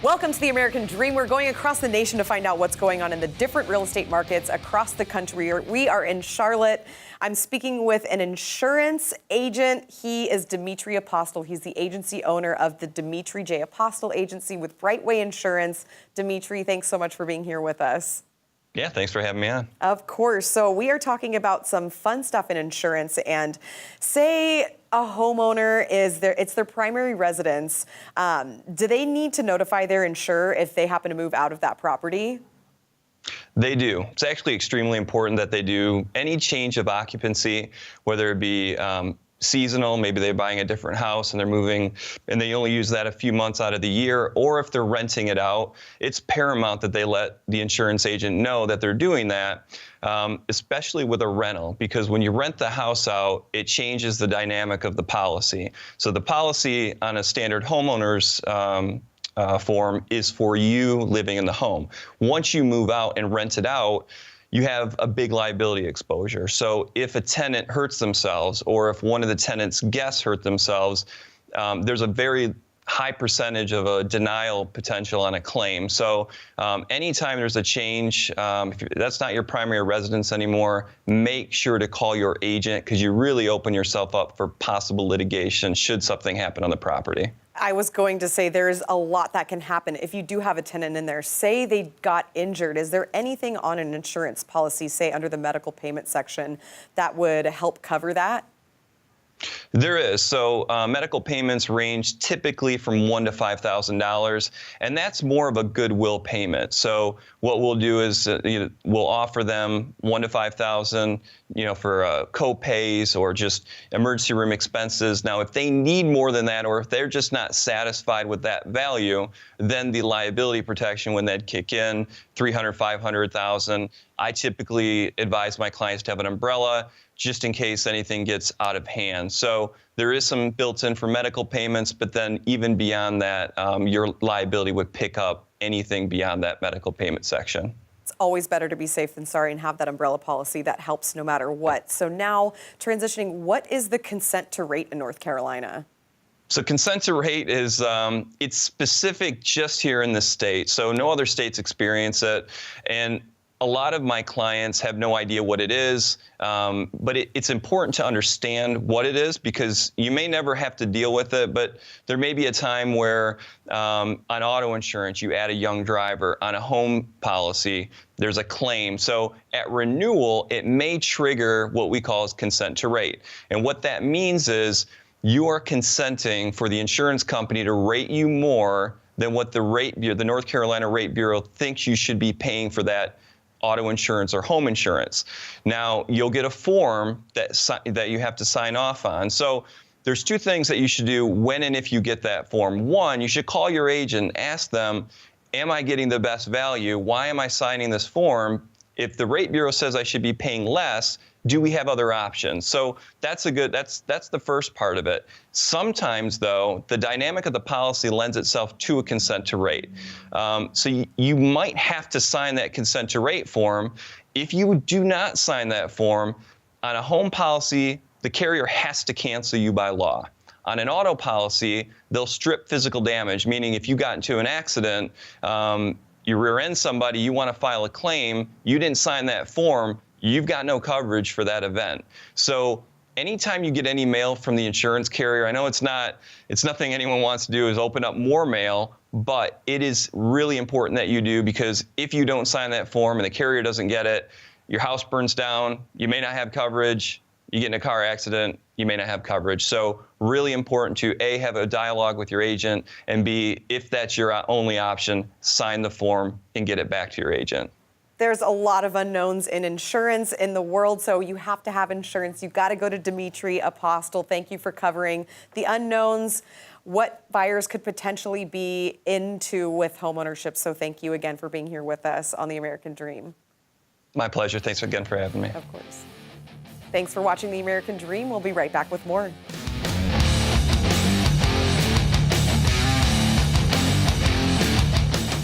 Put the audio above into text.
Welcome to the American Dream. We're going across the nation to find out what's going on in the different real estate markets across the country. We are in Charlotte. I'm speaking with an insurance agent. He is Dimitri Apostle. He's the agency owner of the Dimitri J. Apostle Agency with Brightway Insurance. Dimitri, thanks so much for being here with us. Yeah, thanks for having me on. Of course. So we are talking about some fun stuff in insurance, and say a homeowner it's their primary residence. Do they need to notify their insurer if they happen to move out of that property? They do. It's actually extremely important that they do. Any change of occupancy, whether it be seasonal, maybe they're buying a different house and they're moving and they only use that a few months out of the year, or if they're renting it out, it's paramount that they let the insurance agent know that they're doing that, especially with a rental, because when you rent the house out, it changes the dynamic of the policy. So the policy on a standard homeowner's form is for you living in the home. Once you move out and rent it out, you have a big liability exposure. So if a tenant hurts themselves, or if one of the tenant's guests hurt themselves, there's a very high percentage of a denial potential on a claim. So anytime there's a change, if that's not your primary residence anymore, make sure to call your agent, because you really open yourself up for possible litigation should something happen on the property. I was going to say there's a lot that can happen if you do have a tenant in there. Say they got injured. Is there anything on an insurance policy, say under the medical payment section, that would help cover that? There is. So medical payments range typically from $1,000 to $5,000, and that's more of a goodwill payment. So what we'll do is we'll offer them $1,000 to $5,000, for co-pays or just emergency room expenses. Now, if they need more than that, or if they're just not satisfied with that value, then the liability protection when that kick in, $300,000, $500,000. I typically advise my clients to have an umbrella, just in case anything gets out of hand. So there is some built in for medical payments, but then even beyond that, your liability would pick up anything beyond that medical payment section. It's always better to be safe than sorry and have that umbrella policy that helps no matter what. So now transitioning, what is the consent to rate in North Carolina? So consent to rate is, it's specific just here in the state. So no other states experience it. And a lot of my clients have no idea what it is, but it's important to understand what it is, because you may never have to deal with it, but there may be a time where on auto insurance you add a young driver, on a home policy there's a claim. So at renewal it may trigger what we call as consent to rate. And what that means is you are consenting for the insurance company to rate you more than what the North Carolina Rate Bureau thinks you should be paying for that auto insurance or home insurance. Now, you'll get a form that you have to sign off on. So there's two things that you should do when and if you get that form. One, you should call your agent, ask them, am I getting the best value? Why am I signing this form? If the Rate Bureau says I should be paying less, do we have other options? So that's the first part of it. Sometimes, though, the dynamic of the policy lends itself to a consent to rate. So you might have to sign that consent to rate form. If you do not sign that form, on a home policy, the carrier has to cancel you by law. On an auto policy, they'll strip physical damage, meaning if you got into an accident, you rear end somebody, you want to file a claim, you didn't sign that form, you've got no coverage for that event. So anytime you get any mail from the insurance carrier, I know it's nothing anyone wants to do is open up more mail, but it is really important that you do, because if you don't sign that form and the carrier doesn't get it, your house burns down, you may not have coverage, you get in a car accident, you may not have coverage. So really important to A, have a dialogue with your agent, and B, if that's your only option, sign the form and get it back to your agent. There's a lot of unknowns in insurance in the world, so you have to have insurance. You've got to go to Dimitri Apostle. Thank you for covering the unknowns, what buyers could potentially be into with homeownership. So thank you again for being here with us on The American Dream. My pleasure. Thanks again for having me. Of course. Thanks for watching The American Dream. We'll be right back with more.